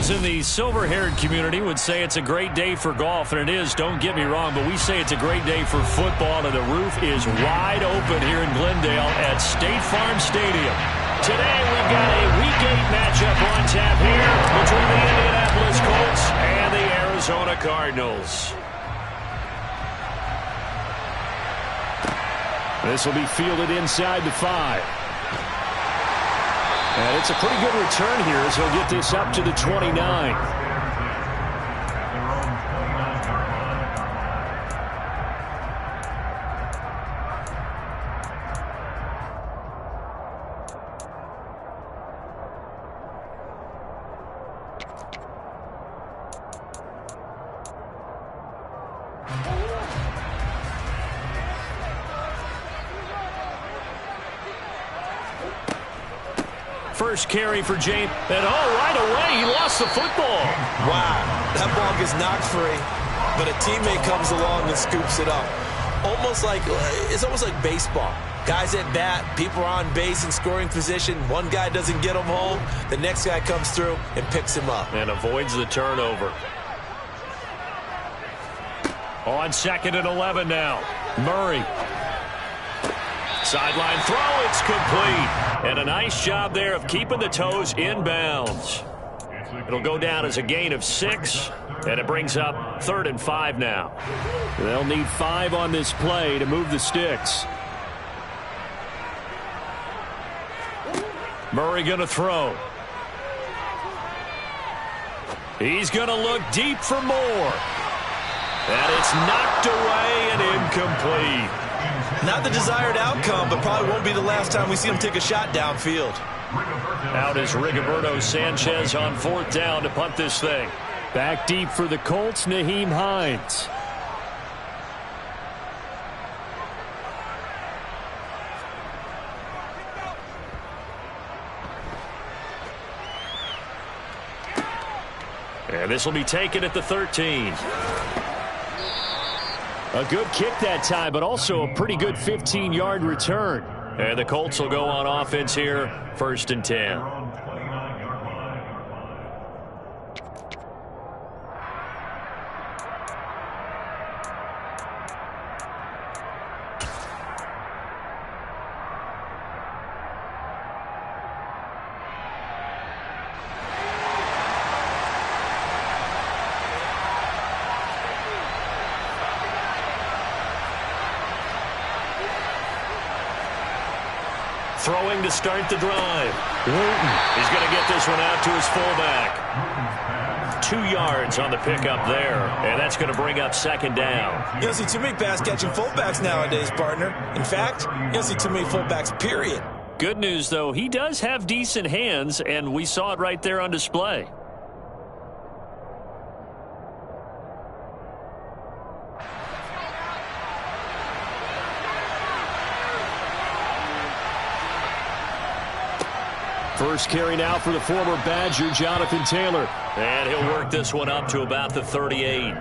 Those in the silver-haired community would say it's a great day for golf, and it is, don't get me wrong, but we say it's a great day for football, and the roof is wide open here in Glendale at State Farm Stadium. Today we've got a Week 8 matchup on tap here between the Indianapolis Colts and the Arizona Cardinals. This will be fielded inside the 5. And it's a pretty good return here as he'll get this up to the 29. First carry for James, and right away, he lost the football. Wow, that ball gets knocked free, but a teammate comes along and scoops it up. It's almost like baseball. Guys at bat, people are on base in scoring position. One guy doesn't get him home, the next guy comes through and picks him up. And avoids the turnover. On 2nd and 11 now, Murray. Sideline throw, it's complete. And a nice job there of keeping the toes in bounds. It'll go down as a gain of 6, and it brings up 3rd and 5 now. They'll need 5 on this play to move the sticks. Murray going to throw. He's going to look deep for more. And it's knocked away and incomplete. Not the desired outcome, but probably won't be the last time we see him take a shot downfield. Out is Rigoberto Sanchez on 4th down to punt this thing. Back deep for the Colts, Nyheim Hines. And this will be taken at the 13. A good kick that time, but also a pretty good 15-yard return. And the Colts will go on offense here, 1st and 10. Throwing to start the drive. Wooten. He's going to get this one out to his fullback. 2 yards on the pickup there, and that's going to bring up 2nd down. You don't see too many pass-catching fullbacks nowadays, partner. In fact, you don't see too many fullbacks, period. Good news, though, he does have decent hands, and we saw it right there on display. First carry now for the former Badger, Jonathan Taylor. And he'll work this one up to about the 38.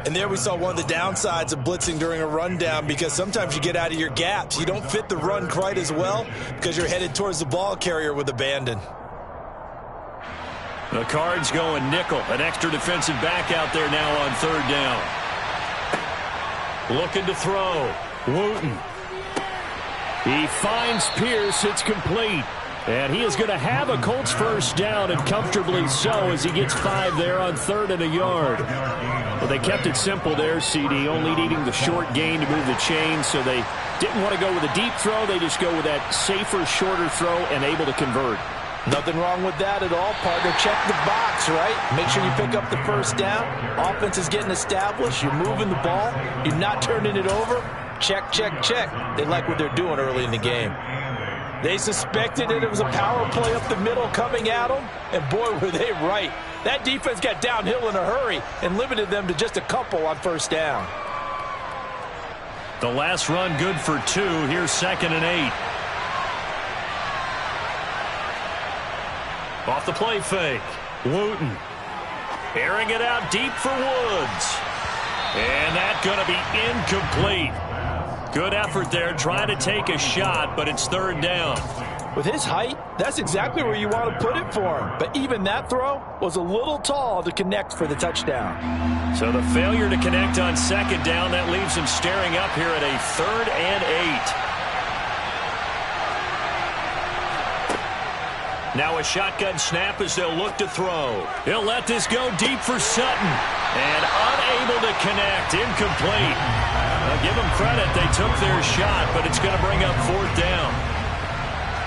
And there we saw one of the downsides of blitzing during a rundown, because sometimes you get out of your gaps. You don't fit the run quite as well because you're headed towards the ball carrier with abandon. The Cards going nickel. An extra defensive back out there now on 3rd down. Looking to throw. Wooten. He finds Pierce. It's complete. And he is going to have a Colts first down, and comfortably so, as he gets 5 there on 3rd and a yard. Well, they kept it simple there, CD, only needing the short gain to move the chain, so they didn't want to go with a deep throw. They just go with that safer, shorter throw and able to convert. Nothing wrong with that at all, partner. Check the box, right? Make sure you pick up the first down. Offense is getting established. You're moving the ball. You're not turning it over. Check, check, check. They like what they're doing early in the game. They suspected it was a power play up the middle coming at them, and boy, were they right. That defense got downhill in a hurry and limited them to just a couple on first down. The last run good for 2. Here's 2nd and 8. Off the play fake. Wooten. Airing it out deep for Woods. And that's going to be incomplete. Good effort there trying to take a shot, but it's 3rd down. With his height, That's exactly where you want to put it for him. But even that throw was a little tall to connect for the touchdown. So the failure to connect on second down, that leaves him staring up here at a 3rd and 8. Now a shotgun snap as they'll look to throw. He'll let this go deep for Sutton. And unable to connect. Incomplete. I'll give them credit. They took their shot, but it's going to bring up 4th down.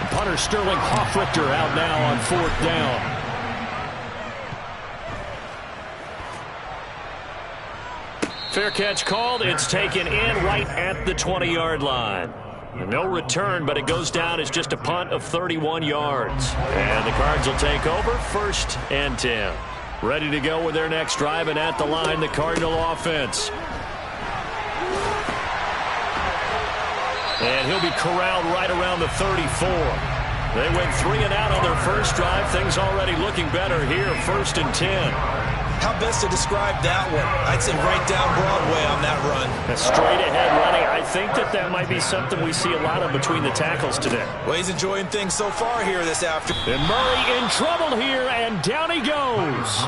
The punter Sterling Hoffrichter out now on 4th down. Fair catch called. It's taken in right at the 20-yard line. No return, but it goes down as just a punt of 31 yards. And the Cards will take over 1st and 10. Ready to go with their next drive, and at the line, the Cardinal offense. And he'll be corralled right around the 34. They went 3 and out on their first drive. Things already looking better here, 1st and 10. How best to describe that one? I'd say right down Broadway on that run. A straight-ahead running. I think that might be something we see a lot of between the tackles today. Well, he's enjoying things so far here this afternoon. And Murray in trouble here, and down he goes.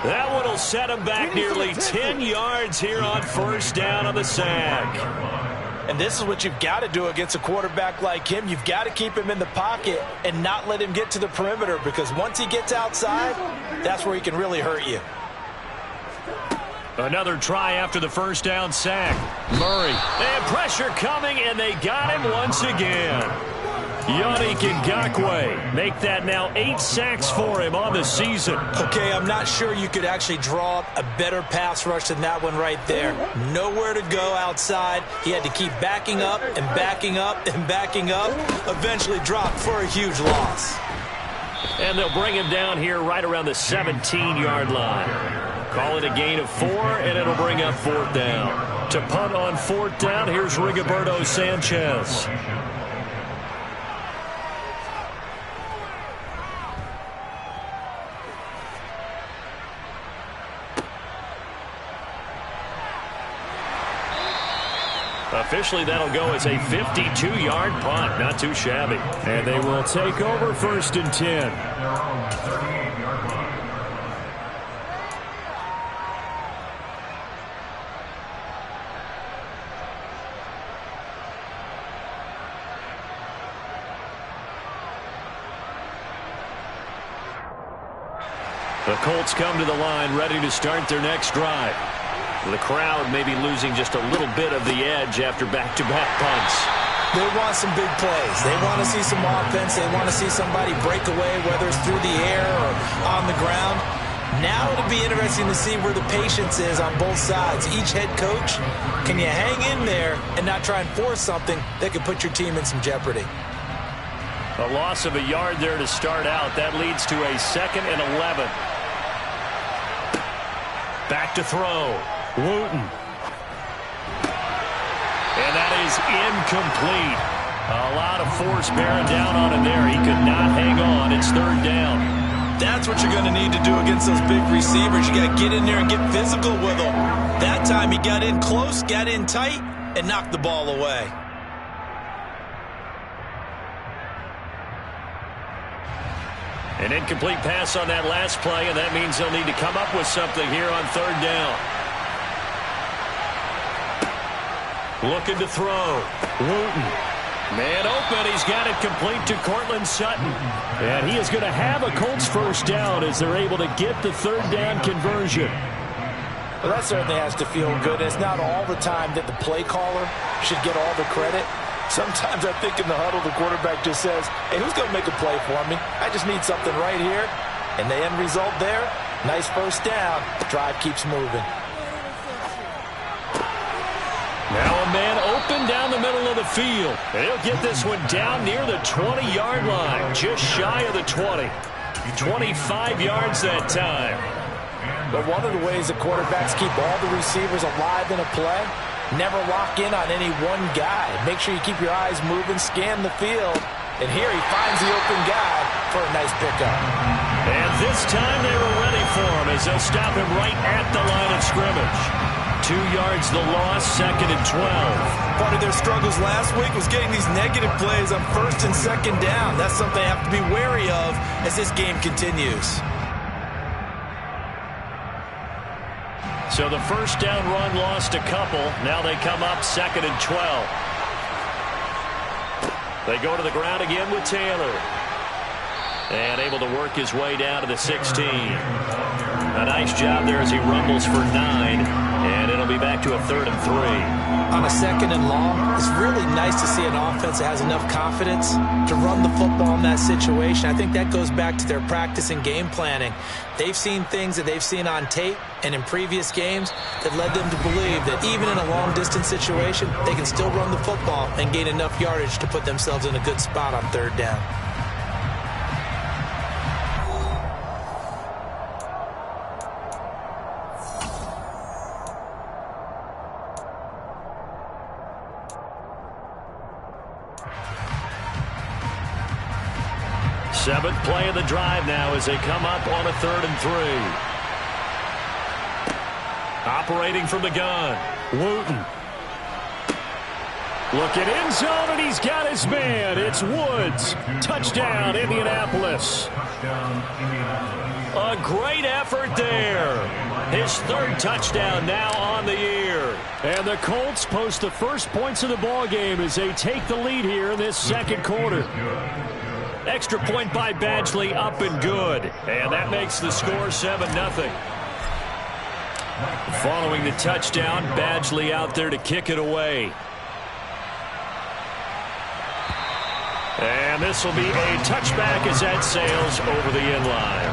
That one will set him back nearly 10 yards here on 1st down on the sack. And this is what you've got to do against a quarterback like him. You've got to keep him in the pocket and not let him get to the perimeter, because once he gets outside, that's where he can really hurt you. Another try after the 1st down sack. Murray. They have pressure coming, and they got him once again. Yannick Ngakoue make that now 8 sacks for him on the season. Okay, I'm not sure you could actually draw up a better pass rush than that one right there. Nowhere to go outside. He had to keep backing up and backing up and backing up. Eventually dropped for a huge loss. And they'll bring him down here right around the 17-yard line. Call it a gain of 4, and it'll bring up 4th down. To punt on 4th down, here's Rigoberto Sanchez. Officially, that'll go as a 52-yard punt. Not too shabby. And they will take over 1st and 10. The Colts come to the line, ready to start their next drive. The crowd may be losing just a little bit of the edge after back-to-back punts. They want some big plays. They want to see some offense. They want to see somebody break away, whether it's through the air or on the ground. Now it'll be interesting to see where the patience is on both sides. Each head coach, can you hang in there and not try and force something that could put your team in some jeopardy? A loss of a yard there to start out. That leads to a 2nd and 11. Back to throw. Wooten. And that is incomplete. A lot of force bearing down on him there. He could not hang on. It's 3rd down. That's what you're going to need to do against those big receivers. You got to get in there and get physical with them. That time he got in close, got in tight, and knocked the ball away. An incomplete pass on that last play, and that means they'll need to come up with something here on 3rd down. Looking to throw. Wooten. Man open. He's got it complete to Cortland Sutton. And he is going to have a Colts 1st down as they're able to get the 3rd down conversion. Well, that certainly has to feel good. It's not all the time that the play caller should get all the credit. Sometimes I think in the huddle, the quarterback just says, hey, who's going to make a play for me? I just need something right here. And the end result there, nice 1st down. Drive keeps moving. Now a man open down the middle of the field. And he'll get this one down near the 20-yard line, just shy of the 20. 25 yards that time. But one of the ways the quarterbacks keep all the receivers alive in a play, never lock in on any one guy. Make sure you keep your eyes moving, scan the field. And here he finds the open guy for a nice pickup. And this time they were ready for him as they'll stop him right at the line of scrimmage. 2 yards the loss, 2nd and 12. Part of their struggles last week was getting these negative plays on 1st and 2nd down. That's something they have to be wary of as this game continues. So the first down run lost a couple. Now they come up 2nd and 12. They go to the ground again with Taylor. And able to work his way down to the 16. A nice job there as he rumbles for 9. And it'll be back to a 3rd and 3. On a 2nd and long, it's really nice to see an offense that has enough confidence to run the football in that situation. I think that goes back to their practice and game planning. They've seen things that they've seen on tape and in previous games that led them to believe that even in a long-distance situation, they can still run the football and gain enough yardage to put themselves in a good spot on 3rd down. Seventh play of the drive now as they come up on a 3rd and 3. Operating from the gun, Wooten. Looking end zone, and he's got his man. It's Woods. Touchdown, Indianapolis. A great effort there. His 3rd touchdown now on the year. And the Colts post the first points of the ball game as they take the lead here in this 2nd quarter. Extra point by Badgley, up and good. And that makes the score 7-0. Following the touchdown, Badgley out there to kick it away. And this will be a touchback as that sails over the end line.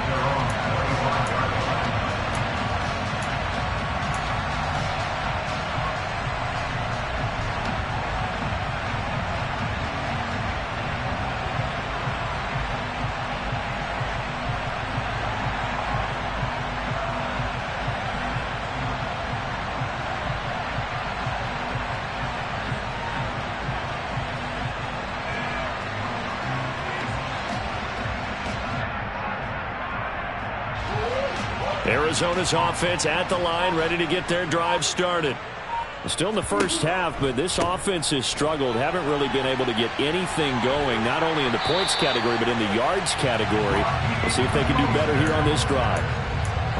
Arizona's offense at the line, ready to get their drive started. Still in the first half, but this offense has struggled. Haven't really been able to get anything going, not only in the points category, but in the yards category. We'll see if they can do better here on this drive.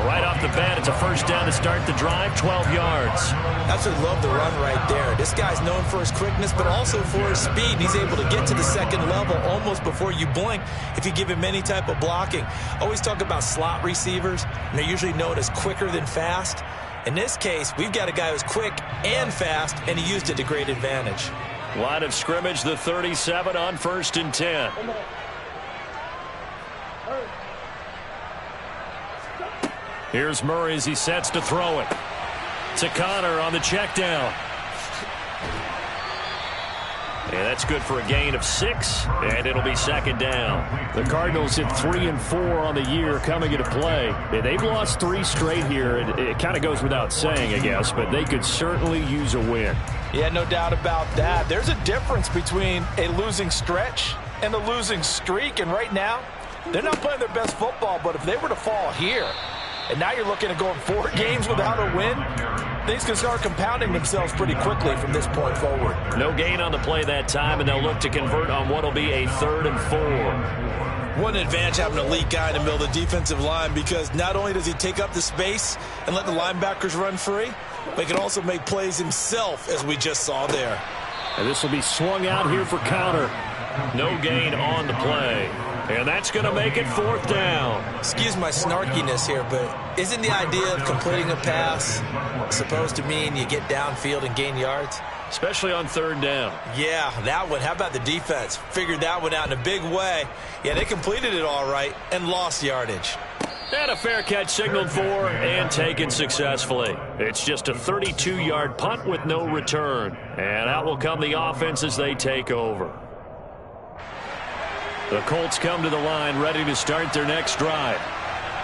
Right off the bat, it's a first down to start the drive, 12 yards. That's what I love the run right there. This guy's known for his quickness, but also for his speed. He's able to get to the 2nd level almost before you blink if you give him any type of blocking. Always talk about slot receivers, and they're usually known as quicker than fast. In this case, we've got a guy who's quick and fast, and he used it to great advantage. Line of scrimmage, the 37 on 1st and 10. Here's Murray as he sets to throw it. To Connor on the check down. And that's good for a gain of 6, and it'll be 2nd down. The Cardinals hit 3 and 4 on the year coming into play. They've lost 3 straight here. It kind of goes without saying, I guess, but they could certainly use a win. Yeah, no doubt about that. There's a difference between a losing stretch and a losing streak, and right now, they're not playing their best football, but if they were to fall here, and now you're looking at going 4 games without a win, things can start compounding themselves pretty quickly from this point forward. No gain on the play that time, and they'll look to convert on what will be a 3rd and 4. What an advantage having an elite guy in the middle of the defensive line, because not only does he take up the space and let the linebackers run free, but he can also make plays himself, as we just saw there. And this will be swung out here for counter. No gain on the play. And that's going to make it 4th down. Excuse my snarkiness here, but isn't the idea of completing a pass supposed to mean you get downfield and gain yards? Especially on 3rd down. Yeah, that one. How about the defense? Figured that one out in a big way. Yeah, they completed it all right and lost yardage. And a fair catch signaled for and taken successfully. It's just a 32-yard punt with no return. And out will come the offense as they take over. The Colts come to the line ready to start their next drive.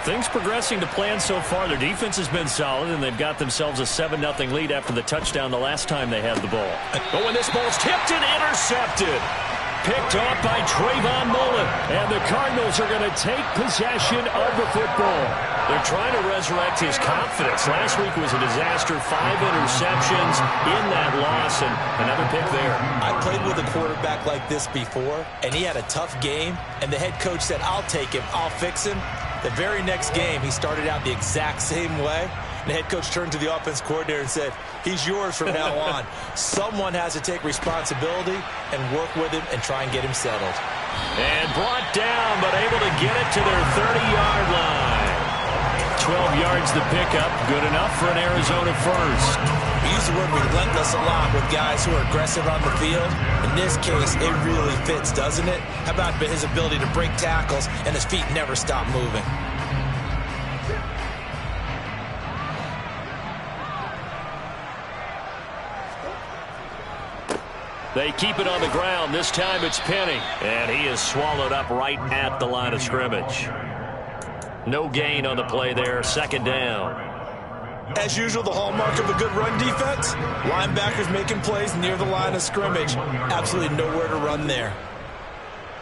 Things progressing to plan so far. Their defense has been solid, and they've got themselves a 7-0 lead after the touchdown the last time they had the ball. But when this ball's tipped and intercepted, picked off by Trayvon Mullen. And the Cardinals are going to take possession of the football. They're trying to resurrect his confidence. Last week was a disaster. 5 interceptions in that loss, and another pick there. I played with a quarterback like this before, and he had a tough game, and the head coach said, I'll take him, I'll fix him. The very next game, he started out the exact same way. The head coach turned to the offense coordinator and said, he's yours from now on. Someone has to take responsibility and work with him and try and get him settled. And brought down, but able to get it to their 30-yard line. 12 yards the pickup, good enough for an Arizona first. We use the word relentless a lot with guys who are aggressive on the field. In this case, it really fits, doesn't it? How about his ability to break tackles and his feet never stop moving? They keep it on the ground. This time it's Penny. And he is swallowed up right at the line of scrimmage. No gain on the play there. Second down. As usual, the hallmark of a good run defense. Linebackers making plays near the line of scrimmage. Absolutely nowhere to run there.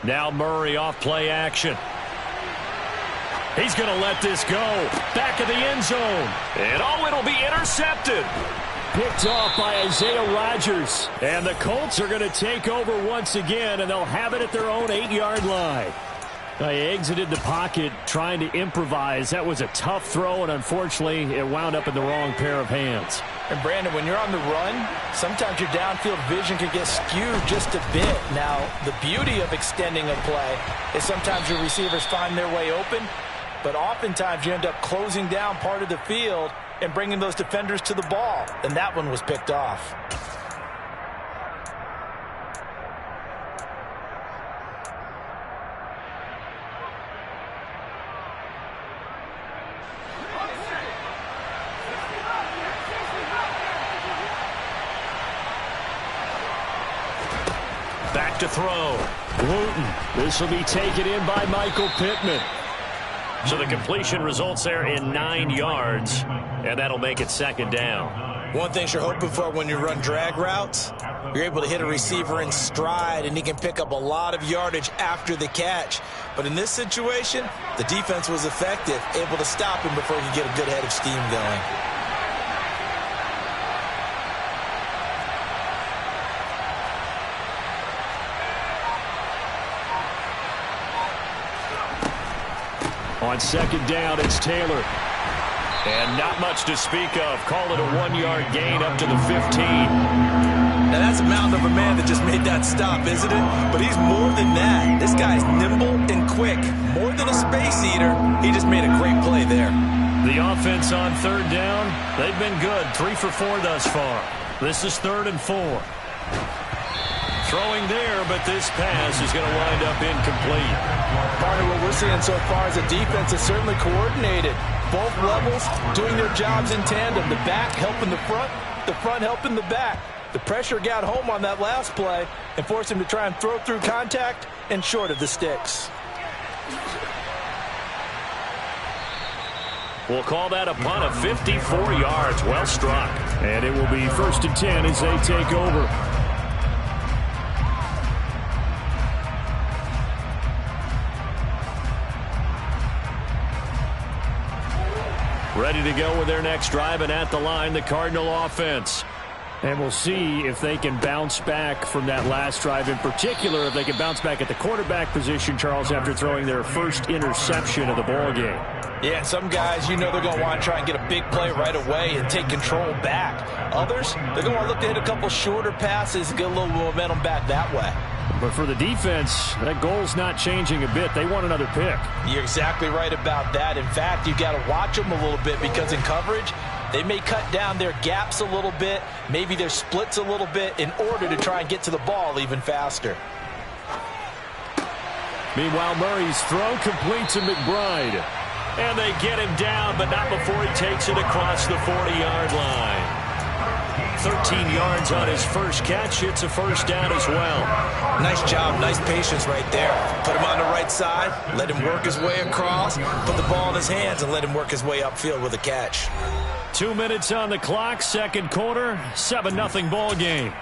Now Murray off play action. He's going to let this go. Back of the end zone. And it'll be intercepted. Picked off by Isaiah Rodgers. And the Colts are going to take over once again, and they'll have it at their own 8-yard line. They exited the pocket trying to improvise. That was a tough throw, and unfortunately, it wound up in the wrong pair of hands. And, Brandon, when you're on the run, sometimes your downfield vision can get skewed just a bit. Now, the beauty of extending a play is sometimes your receivers find their way open, but oftentimes you end up closing down part of the field and bringing those defenders to the ball, and that one was picked off. Back to throw. Wooten. This will be taken in by Michael Pittman. So the completion results there in 9 yards, and that'll make it second down. One thing you're hoping for when you run drag routes, you're able to hit a receiver in stride, and he can pick up a lot of yardage after the catch. But in this situation, the defense was effective, able to stop him before he could get a good head of steam going. On second down, it's Taylor. And not much to speak of. Call it a 1-yard gain up to the 15. Now that's a mountain of a man that just made that stop, isn't it? But he's more than that. This guy's nimble and quick. More than a space eater. He just made a great play there. The offense on third down, they've been good. 3 for 4 thus far. This is 3rd and 4. Throwing there, but this pass is going to wind up incomplete. Partner, what we're seeing so far is a defense is certainly coordinated. Both levels doing their jobs in tandem. The back helping the front helping the back. The pressure got home on that last play and forced him to try and throw through contact and short of the sticks. We'll call that a punt of 54 yards. Well struck. And it will be 1st and 10 as they take over. Ready to go with their next drive, and at the line, the Cardinal offense. And we'll see if they can bounce back from that last drive, in particular, if they can bounce back at the quarterback position, Charles, after throwing their first interception of the ball game. Yeah, some guys, they're going to want to try and get a big play right away and take control back. Others, they're going to want to look to hit a couple shorter passes and get a little momentum back that way. But for the defense, that goal's not changing a bit. They want another pick. You're exactly right about that. In fact, you've got to watch them a little bit because in coverage, they may cut down their gaps a little bit, maybe their splits a little bit in order to try and get to the ball even faster. Meanwhile, Murray's throw complete to McBride. And they get him down, but not before he takes it across the 40-yard line. 13 yards on his first catch. It's a first down as well. Nice job, nice patience right there. Put him on the right side, let him work his way across, put the ball in his hands, and let him work his way upfield with a catch. 2 minutes on the clock, second quarter, 7-0 ball game.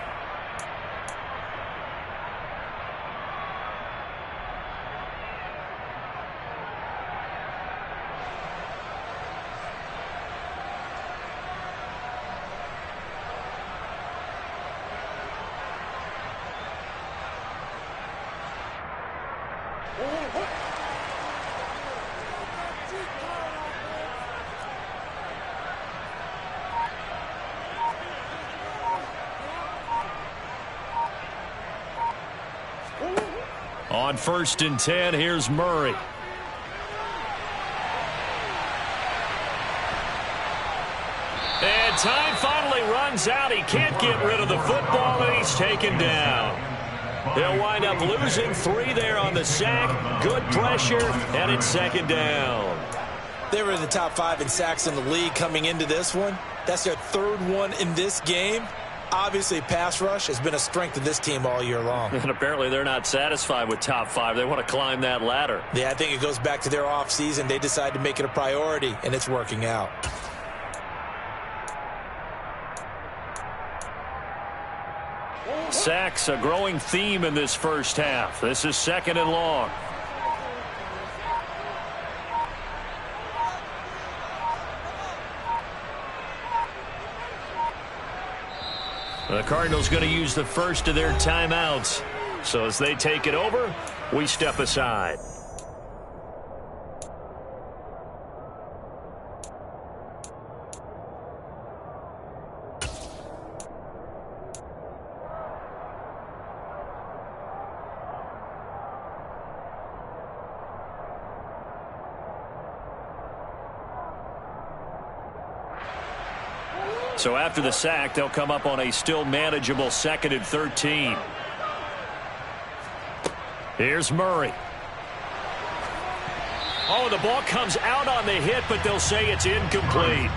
On 1st and 10, here's Murray. And time finally runs out. He can't get rid of the football, and he's taken down. He'll wind up losing 3 there on the sack. Good pressure, and it's 2nd down. They were in the top 5 in sacks in the league coming into this one. That's their 3rd one in this game. Obviously, pass rush has been a strength of this team all year long. And apparently they're not satisfied with top 5. They want to climb that ladder. Yeah, I think it goes back to their offseason. They decided to make it a priority, and it's working out. Sacks, a growing theme in this first half. This is 2nd and long. The Cardinals going to use the first of their timeouts. So as they take it over, we step aside. So after the sack, they'll come up on a still manageable 2nd and 13. Here's Murray. Oh, the ball comes out on the hit, but they'll say it's incomplete.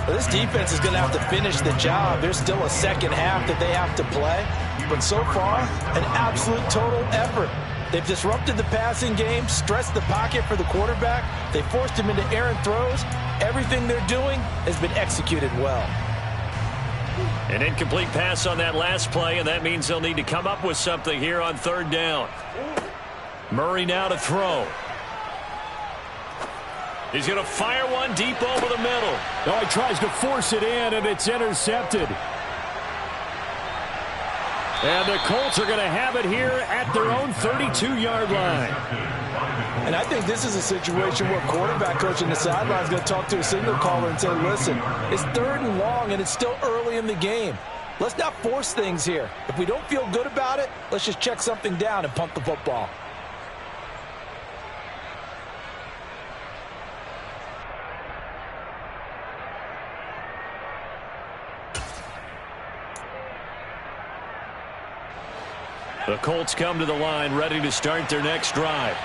Well, this defense is going to have to finish the job. There's still a second half that they have to play. But so far, an absolute total effort. They've disrupted the passing game, stressed the pocket for the quarterback. They forced him into errant throws. Everything they're doing has been executed well. An incomplete pass on that last play, and that means they'll need to come up with something here on 3rd down. Murray now to throw. He's going to fire one deep over the middle. Oh, he tries to force it in, and it's intercepted. And the Colts are going to have it here at their own 32-yard line. And I think this is a situation where quarterback coach in the sideline is going to talk to a signal caller and say, listen, it's 3rd and long, and it's still early in the game. Let's not force things here. If we don't feel good about it, let's just check something down and punt the football. The Colts come to the line ready to start their next drive.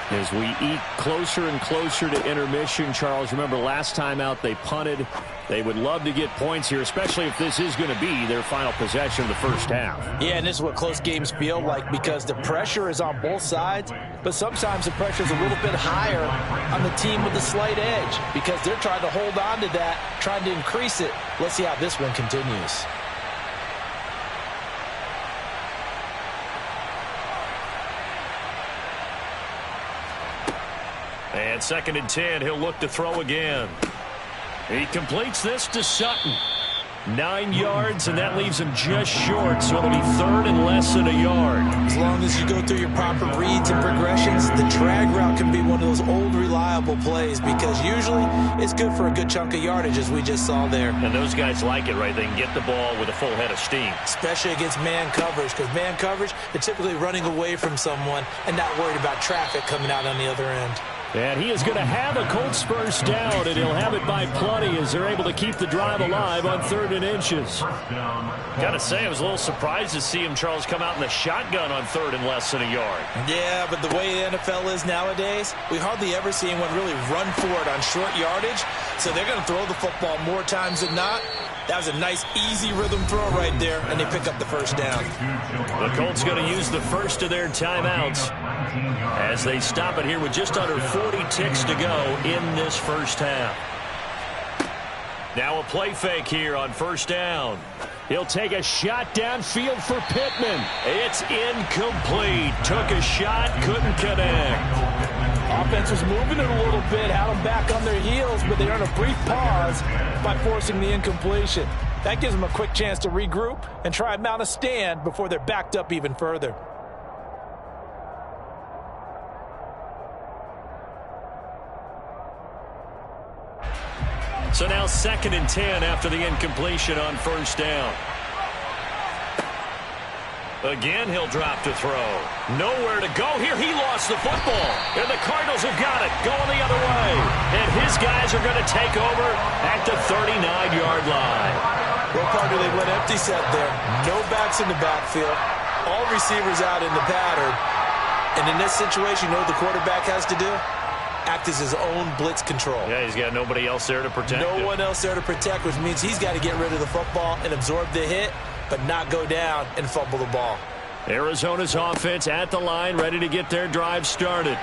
As we eat closer and closer to intermission, Charles, remember last time out they punted. They would love to get points here, especially if this is going to be their final possession of the first half. Yeah, and this is what close games feel like because the pressure is on both sides, but sometimes the pressure is a little bit higher on the team with the slight edge because they're trying to hold on to that, trying to increase it. Let's see how this one continues. And 2nd and 10, he'll look to throw again. He completes this to Sutton. 9 yards, and that leaves him just short, so it'll be 3rd and less than a yard. As long as you go through your proper reads and progressions, the drag route can be one of those old reliable plays because usually it's good for a good chunk of yardage, as we just saw there. And those guys like it, right? They can get the ball with a full head of steam. Especially against man coverage, because man coverage, they're typically running away from someone and not worried about traffic coming out on the other end. And he is going to have a Colts first down, and he'll have it by plenty as they're able to keep the drive alive on 3rd and inches. Got to say, I was a little surprised to see him, Charles, come out in the shotgun on 3rd and less than a yard. Yeah, but the way the NFL is nowadays, we hardly ever see anyone really run for it on short yardage. So they're going to throw the football more times than not. That was a nice, easy rhythm throw right there, and they pick up the first down. The Colts going to use the first of their timeouts as they stop it here with just under 40 ticks to go in this first half. Now a play fake here on 1st down. He'll take a shot downfield for Pittman. It's incomplete. Took a shot, couldn't connect. Offense was moving it a little bit, had them back on their heels, but they earned a brief pause by forcing the incompletion. That gives them a quick chance to regroup and try and mount a stand before they're backed up even further. 2nd and 10 after the incompletion on 1st down. Again, he'll drop to throw. Nowhere to go here. He lost the football. And the Cardinals have got it going the other way. And his guys are going to take over at the 39-yard line. Well, partner, they went empty set there. No backs in the backfield. All receivers out in the pattern. And in this situation, you know what the quarterback has to do? Act as his own blitz control. Yeah, he's got nobody else there to protect him. No one else there to protect, which means he's got to get rid of the football and absorb the hit, but not go down and fumble the ball. Arizona's offense at the line, ready to get their drive started.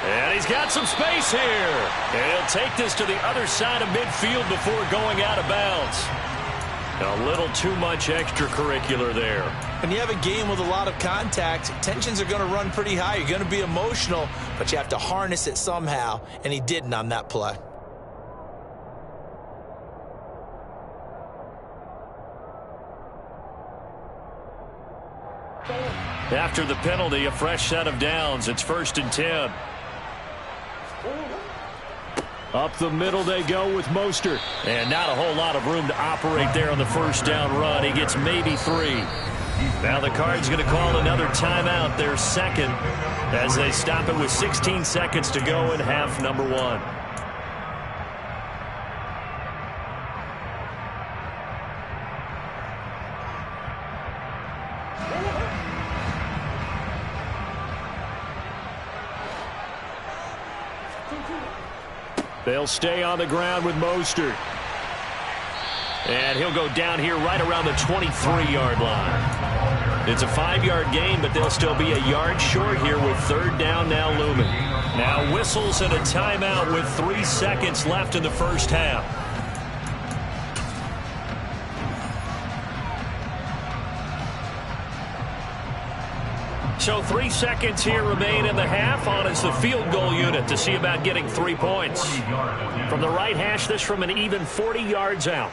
And he's got some space here. And he'll take this to the other side of midfield before going out of bounds. A little too much extracurricular there. When you have a game with a lot of contact, tensions are going to run pretty high. You're going to be emotional, but you have to harness it somehow, and he didn't on that play. After the penalty, a fresh set of downs. It's 1st and 10. Up the middle they go with Mostert. And not a whole lot of room to operate there on the 1st down run. He gets maybe 3. Now the Cards going to call another timeout, their 2nd, as they stop it with 16 seconds to go in half number 1. They'll stay on the ground with Mostert. And he'll go down here right around the 23-yard line. It's a 5-yard gain, but they'll still be a yard short here with 3rd down now looming. Now whistles and a timeout with 3 seconds left in the 1st half. So 3 seconds here remain in the half. On is the field goal unit to see about getting 3 points. From the right hash, this from an even 40 yards out.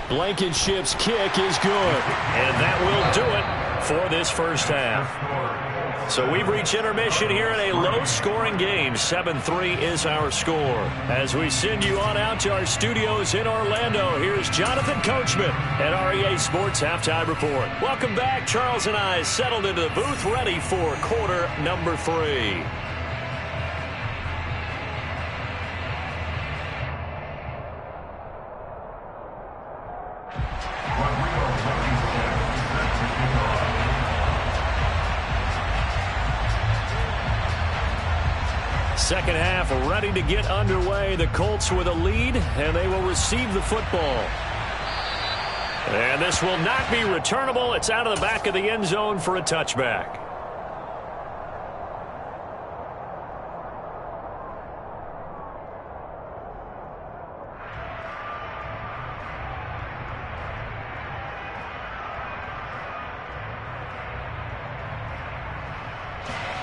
Blankenship's kick is good. And that will do it for this 1st half. So we've reached intermission here in a low-scoring game. 7-3 is our score. As we send you on out to our studios in Orlando, here's Jonathan Coachman at REA Sports Halftime Report. Welcome back. Charles and I settled into the booth, ready for quarter number 3. Second half ready to get underway. The Colts with a lead, and they will receive the football. And this will not be returnable. It's out of the back of the end zone for a touchback.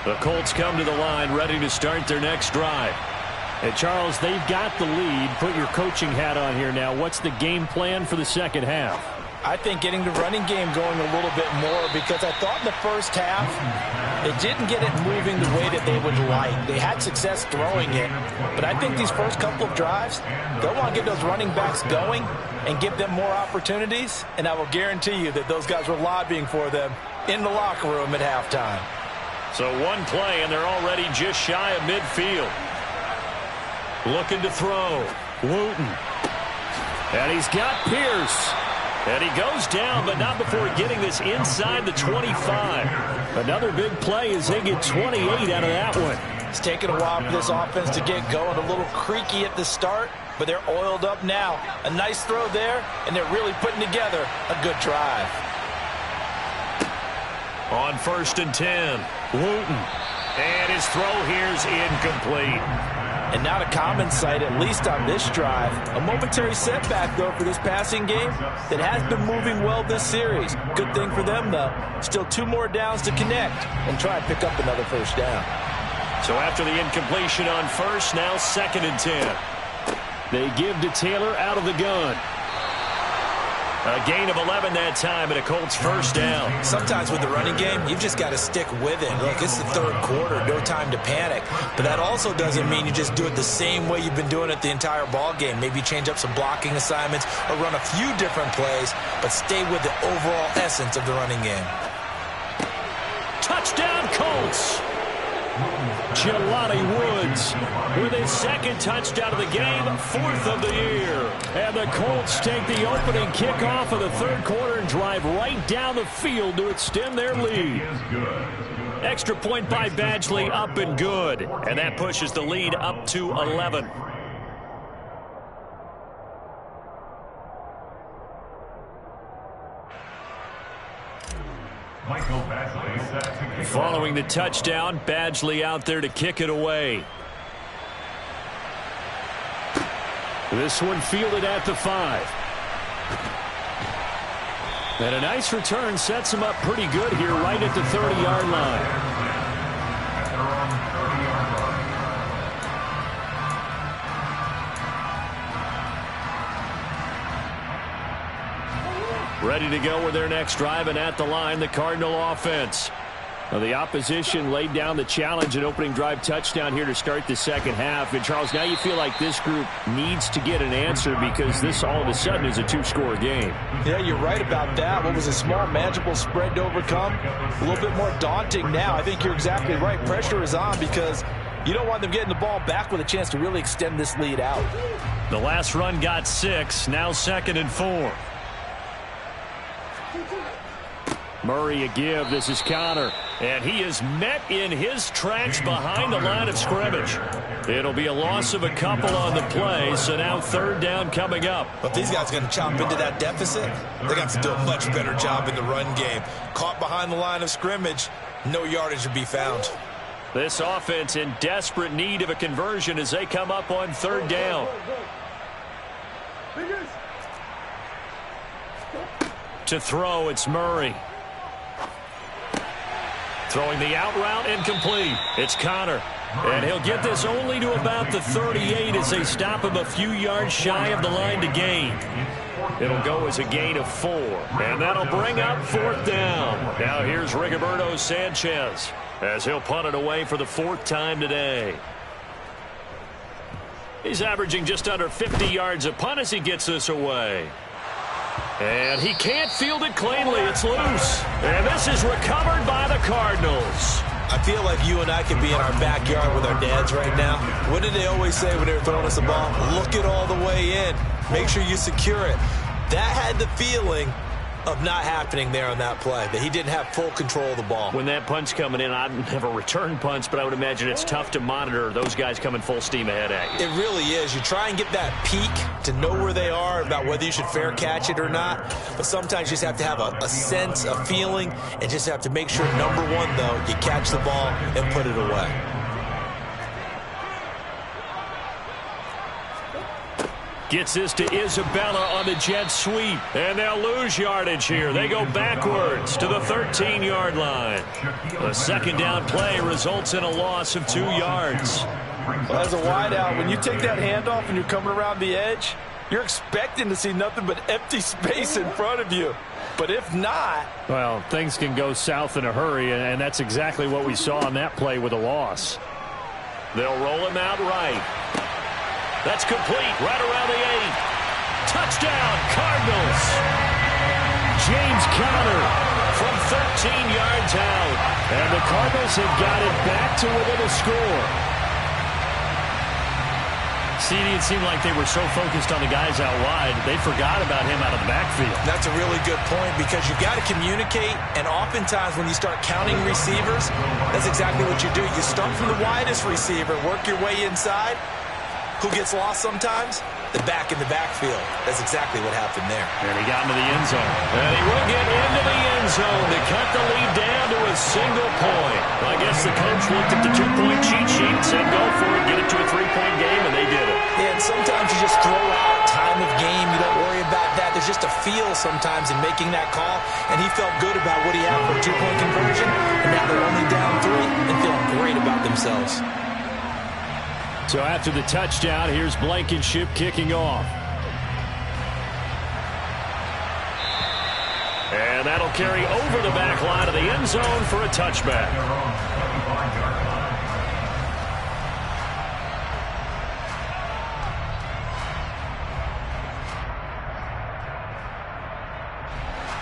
The Colts come to the line ready to start their next drive. And Charles, they've got the lead. Put your coaching hat on here now. What's the game plan for the second half? I think getting the running game going a little bit more, because I thought in the first half they didn't get it moving the way that they would like. They had success throwing it, but I think these first couple of drives, they'll want to get those running backs going and give them more opportunities, and I will guarantee you that those guys were lobbying for them in the locker room at halftime. So one play, and they're already just shy of midfield. Looking to throw. Wooten. And he's got Pierce. And he goes down, but not before getting this inside the 25. Another big play as they get 28 out of that one. It's taken a while for this offense to get going. A little creaky at the start, but they're oiled up now. A nice throw there, and they're really putting together a good drive. On 1st and 10, Wooten. And his throw here's incomplete. And not a common sight, at least on this drive. A momentary setback, though, for this passing game that has been moving well this series. Good thing for them, though. Still 2 more downs to connect and try and pick up another 1st down. So after the incompletion on 1st, now 2nd and 10. They give to Taylor out of the gun. A gain of 11 that time and a Colts first down. Sometimes with the running game, you've just got to stick with it. Look, it's the third quarter, no time to panic. But that also doesn't mean you just do it the same way you've been doing it the entire ball game. Maybe change up some blocking assignments or run a few different plays, but stay with the overall essence of the running game. Touchdown, Colts! Jelani Woods with his second touchdown of the game, fourth of the year. And the Colts take the opening kickoff of the third quarter and drive right down the field to extend their lead. Extra point by Badgley, up and good. And that pushes the lead up to 11. Following the touchdown, Badgley out there to kick it away. This one fielded at the 5. And a nice return sets him up pretty good here right at the 30-yard line. Ready to go with their next drive, and at the line, the Cardinal offense. Now, the opposition laid down the challenge and opening drive touchdown here to start the second half. And, Charles, now you feel like this group needs to get an answer because this all of a sudden is a two-score game. Yeah, you're right about that. What was a small, manageable spread to overcome? A little bit more daunting now. I think you're exactly right. Pressure is on because you don't want them getting the ball back with a chance to really extend this lead out. The last run got 6, now 2nd and 4. Murray a give. This is Connor. And he is met in his tracks behind the line of scrimmage. It'll be a loss of a couple on the play, so now third down coming up. But these guys are going to chop into that deficit. They're going to have to do a much better job in the run game. Caught behind the line of scrimmage, no yardage to be found. This offense in desperate need of a conversion as they come up on third down. To throw, it's Murray. Throwing the out route, incomplete. It's Connor. And he'll get this only to about the 38 as they stop him a few yards shy of the line to gain. It'll go as a gain of 4. And that'll bring up fourth down. Now here's Rigoberto Sanchez as he'll punt it away for the 4th time today. He's averaging just under 50 yards a punt as he gets this away. And he can't field it cleanly. It's loose. And this is recovered by the Cardinals. I feel like you and I could be in our backyard with our dads right now. What did they always say when they were throwing us the ball? Look it all the way in. Make sure you secure it. That had the feeling of not happening there on that play, that he didn't have full control of the ball. When that punch coming in, I'd never return punts, but I would imagine it's tough to monitor those guys coming full steam ahead at you. It really is. You try and get that peek to know where they are, about whether you should fair catch it or not, but sometimes you just have to have a sense, a feeling, and just have to make sure, number one, though, you catch the ball and put it away. Gets this to Isabella on the jet sweep. And they'll lose yardage here. They go backwards to the 13-yard line. The second down play results in a loss of 2 yards. Well, as a wideout, when you take that handoff and you're coming around the edge, you're expecting to see nothing but empty space in front of you. But if not... Well, things can go south in a hurry, and that's exactly what we saw on that play with a loss. They'll roll him out right. That's complete, right around the 8. Touchdown, Cardinals. James Conner from 13 yards out. And the Cardinals have got it back to within a score. CD, it seemed like they were so focused on the guys out wide, they forgot about him out of the backfield. That's a really good point because you've got to communicate, and oftentimes when you start counting receivers, that's exactly what you do. You start from the widest receiver, work your way inside. Who gets lost sometimes? The back in the backfield. That's exactly what happened there. And he got into the end zone. And he will get into the end zone to cut the lead down to a single point. Well, I guess the coach looked at the 2-point cheat sheet and said, go for it, get it to a 3-point game, and they did it. Yeah, and sometimes you just throw out time of game. You don't worry about that. There's just a feel sometimes in making that call, and he felt good about what he had for a 2-point conversion, and now they're only down 3 and feeling great about themselves. So after the touchdown, here's Blankenship kicking off. And that'll carry over the back line of the end zone for a touchback.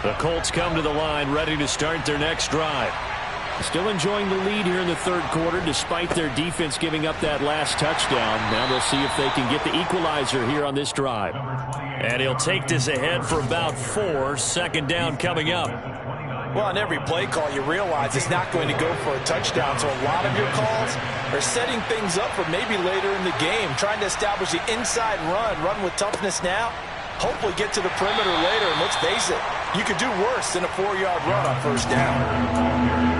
The Colts come to the line, ready to start their next drive. Still enjoying the lead here in the third quarter, despite their defense giving up that last touchdown. Now they'll see if they can get the equalizer here on this drive. And he'll take this ahead for about 4. Second down coming up. Well, on every play call, you realize it's not going to go for a touchdown. So a lot of your calls are setting things up for maybe later in the game, trying to establish the inside run with toughness now. Hopefully get to the perimeter later, and let's face it, you could do worse than a 4-yard run on first down.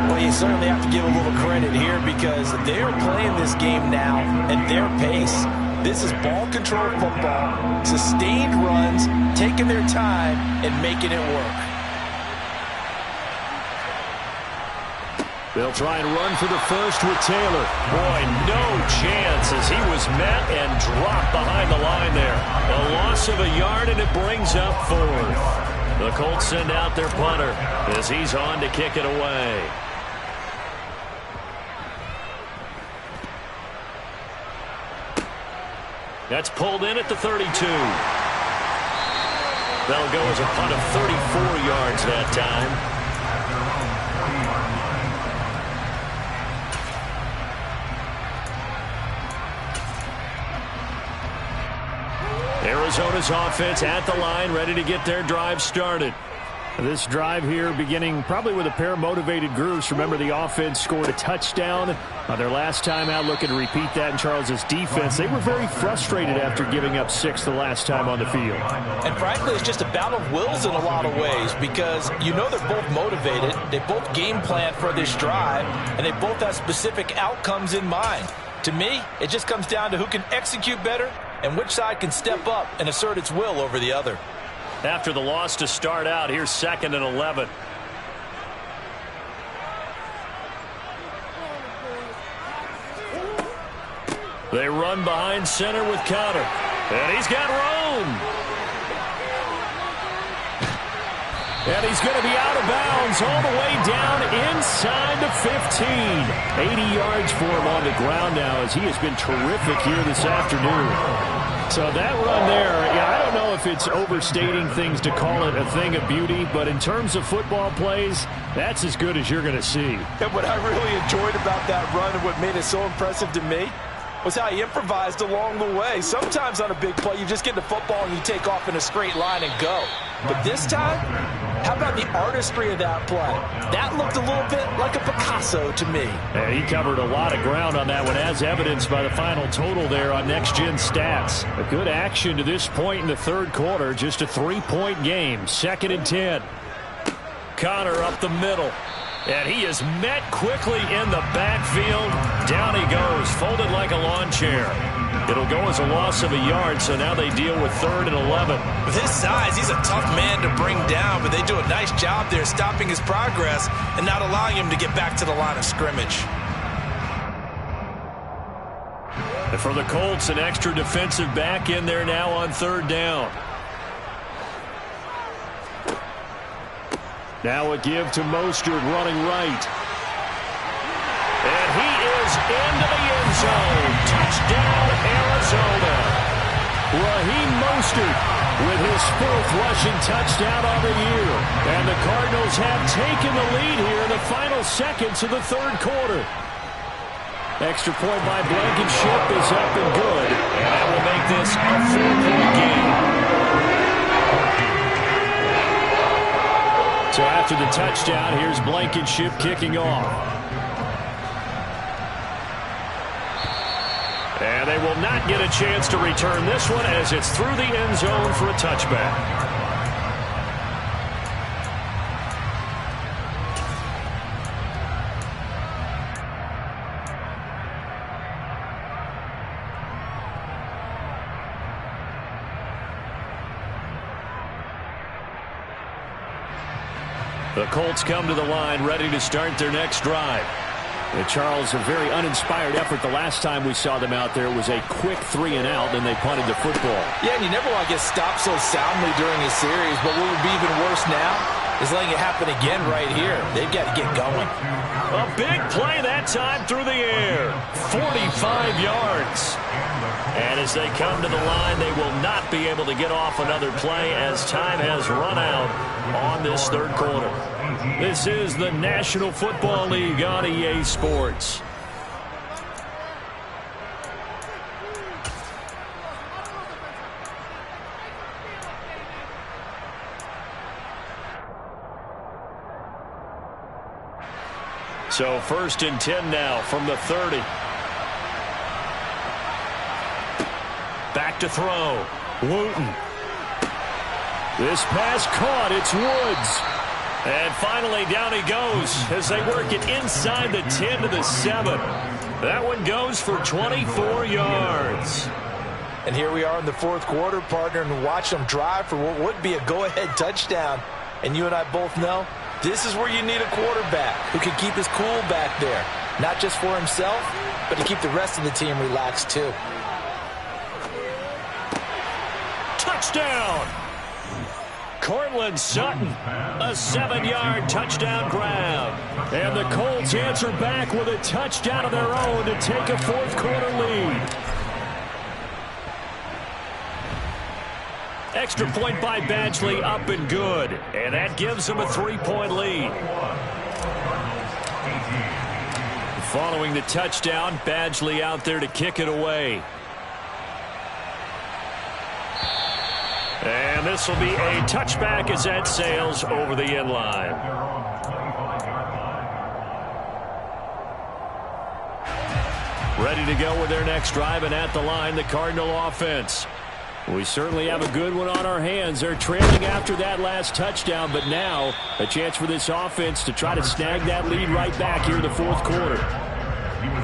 Well, you certainly have to give a little credit here because they're playing this game now at their pace. This is ball control football, sustained runs, taking their time, and making it work. They'll try and run for the first with Taylor. Boy, no chance as he was met and dropped behind the line there. A loss of a yard, and it brings up 4th. The Colts send out their punter as he's on to kick it away. That's pulled in at the 32. That'll go as a punt of 34 yards that time. Arizona's offense at the line, ready to get their drive started. This drive here beginning probably with a pair of motivated groups. Remember, the offense scored a touchdown their last time out. Looking to repeat that in Charles's defense. They were very frustrated after giving up 6 the last time on the field. And frankly, it's just a battle of wills in a lot of ways because you know they're both motivated. They both game plan for this drive, and they both have specific outcomes in mind. To me, it just comes down to who can execute better and which side can step up and assert its will over the other. After the loss to start out, here's 2nd and 11. They run behind center with Connor. And he's got room. And he's going to be out of bounds all the way down inside the 15. 80 yards for him on the ground now as he has been terrific here this afternoon. So that run there, I don't know if it's overstating things to call it a thing of beauty, but in terms of football plays, that's as good as you're going to see. And what I really enjoyed about that run and what made it so impressive to me was how he improvised along the way. Sometimes on a big play, you just get the football and you take off in a straight line and go. But this time, how about the artistry of that play? That looked a little bit like a Picasso to me. Yeah, he covered a lot of ground on that one, as evidenced by the final total there on Next Gen Stats. A good action to this point in the third quarter. Just a 3-point game. 2nd and 10. Connor up the middle. And he is met quickly in the backfield. Down he goes, folded like a lawn chair. It'll go as a loss of a yard, so now they deal with 3rd and 11. With his size, he's a tough man to bring down, but they do a nice job there stopping his progress and not allowing him to get back to the line of scrimmage. And for the Colts, an extra defensive back in there now on 3rd down. Now a give to Mostert running right. And he is into the end zone. Touchdown, Arizona. Raheem Mostert with his 4th rushing touchdown on the year. And the Cardinals have taken the lead here in the final seconds of the third quarter. Extra point by Blankenship is up and good. And that will make this a 4-point game. So after the touchdown, here's Blankenship kicking off. And they will not get a chance to return this one as it's through the end zone for a touchback. The Colts come to the line ready to start their next drive. And Charles, a very uninspired effort the last time we saw them out there. It was a quick 3 and out, and they punted the football. Yeah, and you never want to get stopped so soundly during a series, but what would be even worse now is letting it happen again right here. They've got to get going. A big play that time through the air. 45 yards. And as they come to the line, they will not be able to get off another play as time has run out on this third quarter. This is the National Football League on EA Sports. So 1st and 10 now from the 30. Back to throw. Wooten. This pass caught. It's Woods. And finally down he goes as they work it inside the 10 to the 7. That one goes for 24 yards. And here we are in the fourth quarter, partner, and watch them drive for what would be a go-ahead touchdown. And you and I both know this is where you need a quarterback who can keep his cool back there. Not just for himself, but to keep the rest of the team relaxed too. Touchdown! Cortland Sutton, a 7-yard touchdown grab. And the Colts answer back with a touchdown of their own to take a fourth quarter lead. Extra point by Badgley up and good. And that gives them a 3-point lead. Following the touchdown, Badgley out there to kick it away. And this will be a touchback as that sails over the end line. Ready to go with their next drive, and at the line, the Cardinal offense. We certainly have a good one on our hands. They're trailing after that last touchdown, but now a chance for this offense to try to snag that lead right back here in the fourth quarter.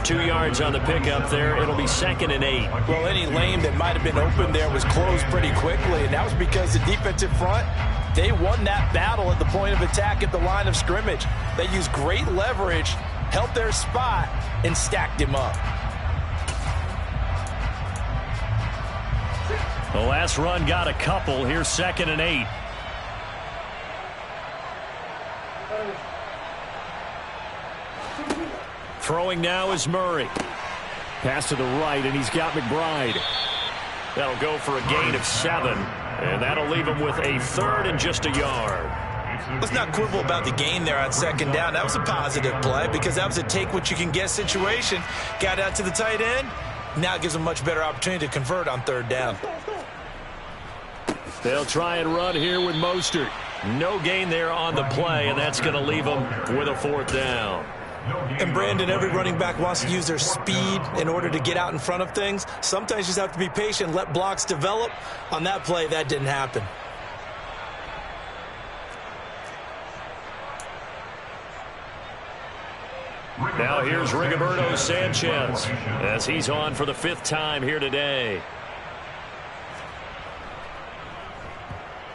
2 yards on the pickup there. It'll be 2nd and 8. Well, any lane that might have been open there was closed pretty quickly, and that was because the defensive front, they won that battle at the point of attack at the line of scrimmage. They used great leverage, held their spot, and stacked him up. The last run got a couple. Here's 2nd and 8. Throwing now is Murray. Pass to the right, and he's got McBride. That'll go for a gain of 7, and that'll leave him with a 3rd and just a yard. Let's not quibble about the gain there on 2nd down. That was a positive play because that was a take-what-you-can-get situation. Got out to the tight end. Now it gives them a much better opportunity to convert on 3rd down. They'll try and run here with Mostert. No gain there on the play, and that's going to leave them with a 4th down. And, Brandon, every running back wants to use their speed in order to get out in front of things. Sometimes you just have to be patient, let blocks develop. On that play, that didn't happen. Now here's Rigoberto Sanchez as he's on for the 5th time here today.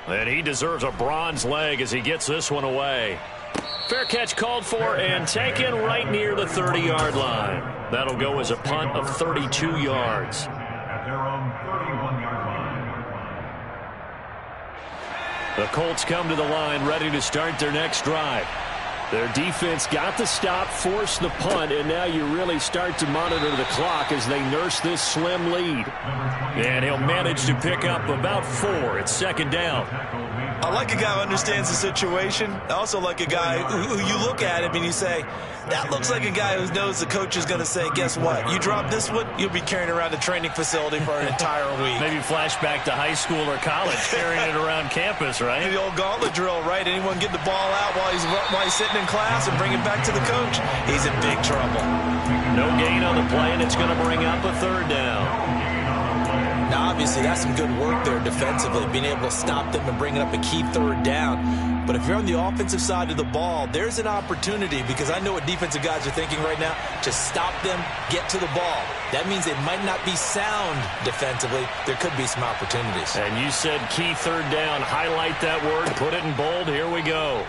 And he deserves a bronze leg as he gets this one away. Fair catch called for and taken right near the 30-yard line. That'll go as a punt of 32 yards. The Colts come to the line ready to start their next drive. Their defense got the stop, forced the punt, and now you really start to monitor the clock as they nurse this slim lead. And he'll manage to pick up about 4. It's 2nd down. I like a guy who understands the situation. I also like a guy who you look at him and you say, that looks like a guy who knows the coach is going to say, guess what? You drop this one, you'll be carrying around a training facility for an entire week. Maybe flashback to high school or college, carrying it around campus, right? The old gauntlet drill, right? Anyone get the ball out while he's sitting in class and bring it back to the coach? He's in big trouble. No gain on the play, and it's going to bring up a 3rd down. Now, obviously, that's some good work there defensively, being able to stop them and bringing up a key 3rd down. But if you're on the offensive side of the ball, there's an opportunity, because I know what defensive guys are thinking right now, to stop them, get to the ball. That means they might not be sound defensively. There could be some opportunities. And you said key 3rd down. Highlight that word, put it in bold. Here we go.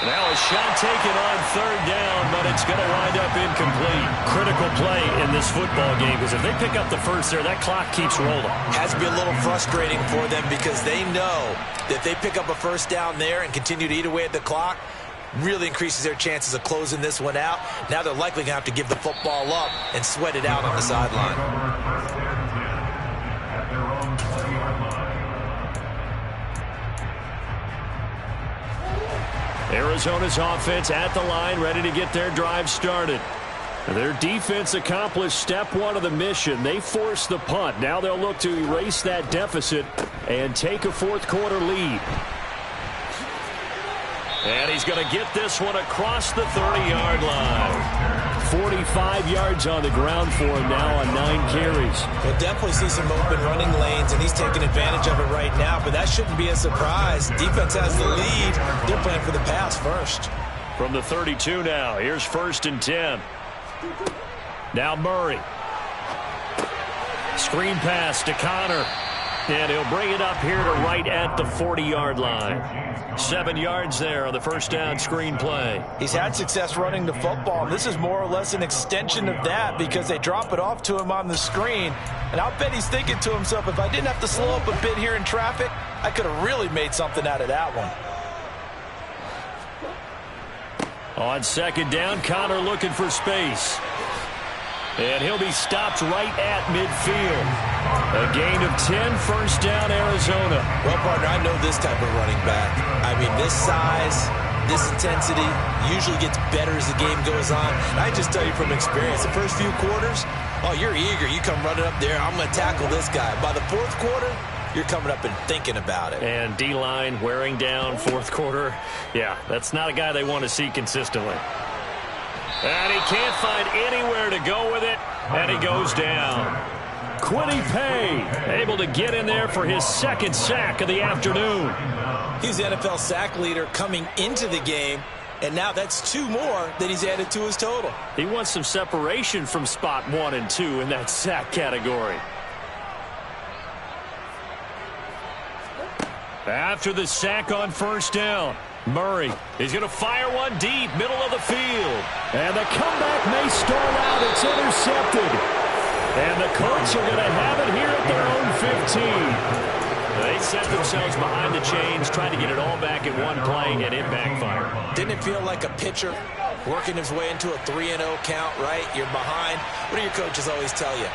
Now a shot taken on third down, but it's going to wind up incomplete. Critical play in this football game, because if they pick up the first there, that clock keeps rolling. Has to be a little frustrating for them because they know that if they pick up a first down there and continue to eat away at the clock, really increases their chances of closing this one out. Now they're likely going to have to give the football up and sweat it out on the sideline. Arizona's offense at the line, ready to get their drive started. Their defense accomplished step one of the mission. They forced the punt. Now they'll look to erase that deficit and take a fourth quarter lead. And he's going to get this one across the 30-yard line. 45 yards on the ground for him now on 9 carries. We'll definitely see some open running lanes, and he's taking advantage of it right now, but that shouldn't be a surprise. Defense has the lead. They're playing for the pass first. From the 32 now, here's 1st and 10. Now Murray. Screen pass to Connor. And he'll bring it up here to right at the 40-yard line. 7 yards there on the first down screen play. He's had success running the football. This is more or less an extension of that because they drop it off to him on the screen. And I'll bet he's thinking to himself, if I didn't have to slow up a bit here in traffic, I could have really made something out of that one. On 2nd down, Connor looking for space. And he'll be stopped right at midfield. A gain of 10, first down, Arizona. Well, partner, I know this type of running back. I mean, this size, this intensity usually gets better as the game goes on. And I just tell you from experience, the first few quarters, oh, you're eager. You come running up there, I'm going to tackle this guy. By the 4th quarter, you're coming up and thinking about it. And D-line wearing down 4th quarter. Yeah, that's not a guy they want to see consistently. And he can't find anywhere to go with it, and he goes down. Quiddy Pay able to get in there for his 2nd sack of the afternoon. He's the NFL sack leader coming into the game, and now that's 2 more that he's added to his total. He wants some separation from spot 1 and 2 in that sack category. After the sack on 1st down, Murray is going to fire one deep, middle of the field. And the comeback may stall out. It's intercepted. And the Colts are going to have it here at their own 15. They set themselves behind the chains, trying to get it all back in one play, and it backfired. Didn't it feel like a pitcher working his way into a 3-0 count, right? You're behind. What do your coaches always tell you?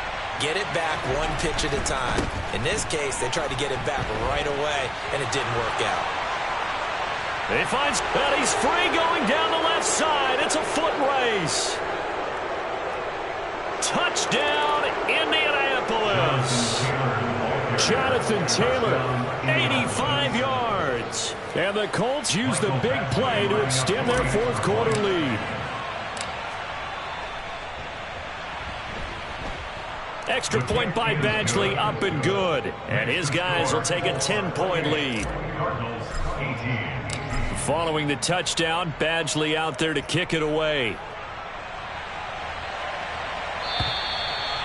Get it back 1 pitch at a time. In this case, they tried to get it back right away, and it didn't work out. He finds that he's free going down the left side. It's a foot race. Touchdown, Indianapolis. Jonathan Taylor, 85 yards. And the Colts use the big play to extend their 4th quarter lead. Extra point by Badgley, up and good. And his guys will take a 10-point lead. Following the touchdown, Badgley out there to kick it away.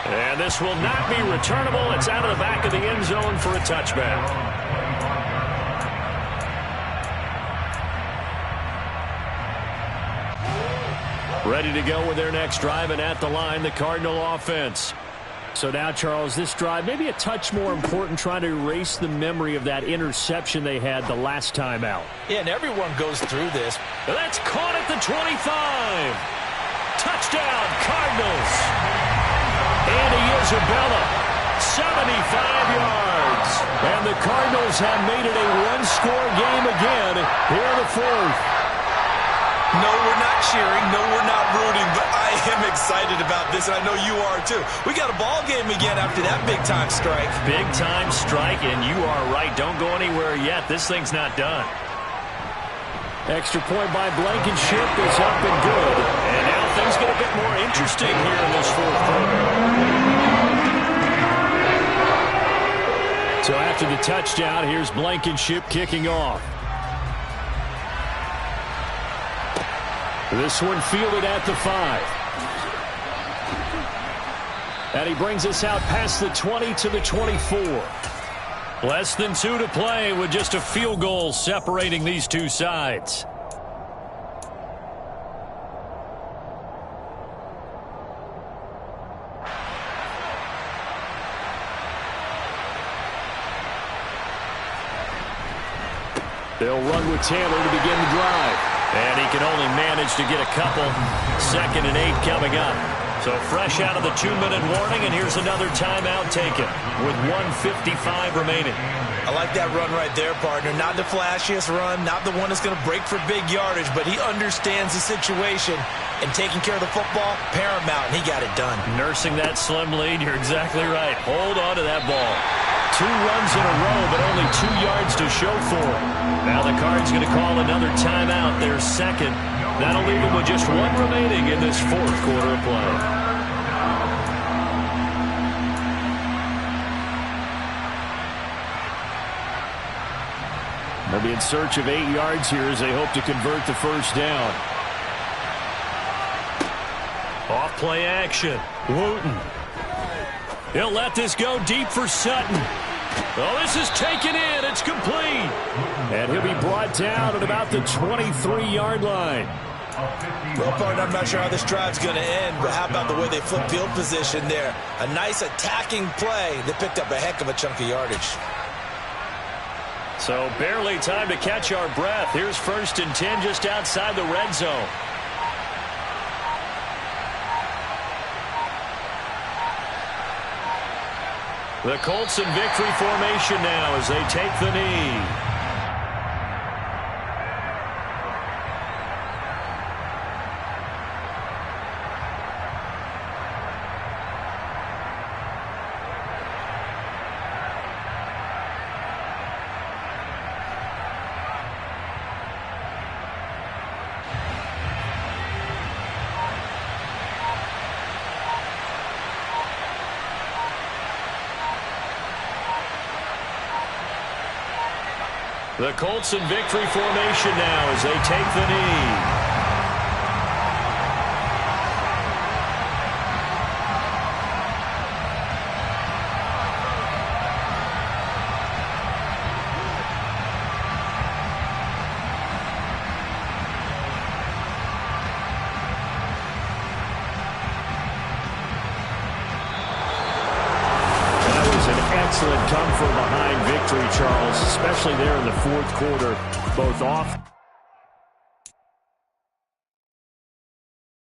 And this will not be returnable. It's out of the back of the end zone for a touchback. Ready to go with their next drive, and at the line, the Cardinal offense. So now, Charles, this drive maybe a touch more important, trying to erase the memory of that interception they had the last time out. Yeah, and everyone goes through this. That's caught at the 25. Touchdown, Cardinals. Andy Isabella, 75 yards. And the Cardinals have made it a one-score game again here in the 4th. No, we're not cheering. No, we're not rooting. But I am excited about this, and I know you are too. We got a ball game again after that big-time strike. Big-time strike, and you are right. Don't go anywhere yet. This thing's not done. Extra point by Blankenship is up and good. And now things get a bit more interesting here in this 4th quarter. So after the touchdown, here's Blankenship kicking off. This one fielded at the 5. And he brings us out past the 20 to the 24. Less than 2 to play with just a field goal separating these two sides. They'll run with Taylor to begin the drive. And he can only manage to get a couple. 2nd and 8 coming up. So fresh out of the 2-minute warning, and here's another timeout taken with 1:55 remaining. I like that run right there, partner. Not the flashiest run, not the one that's going to break for big yardage, but he understands the situation, and taking care of the football, paramount, and he got it done. Nursing that slim lead, you're exactly right. Hold on to that ball. 2 runs in a row, but only 2 yards to show for it. Now the Cards going to call another timeout, their second. That'll leave them with just 1 remaining in this 4th quarter of play. They'll be in search of 8 yards here as they hope to convert the first down. Off play action. Wooten. He'll let this go deep for Sutton. Oh, this is taken in. It's complete. And he'll be brought down at about the 23-yard line. Well, partner, I'm not sure how this drive's going to end, but how about the way they flip field position there? A nice attacking play that picked up a heck of a chunk of yardage. So barely time to catch our breath. Here's 1st and 10 just outside the red zone. The Colts in victory formation now as they take the knee. The Colts in victory formation now as they take the knee. Excellent come from behind victory, Charles, especially there in the 4th quarter, both off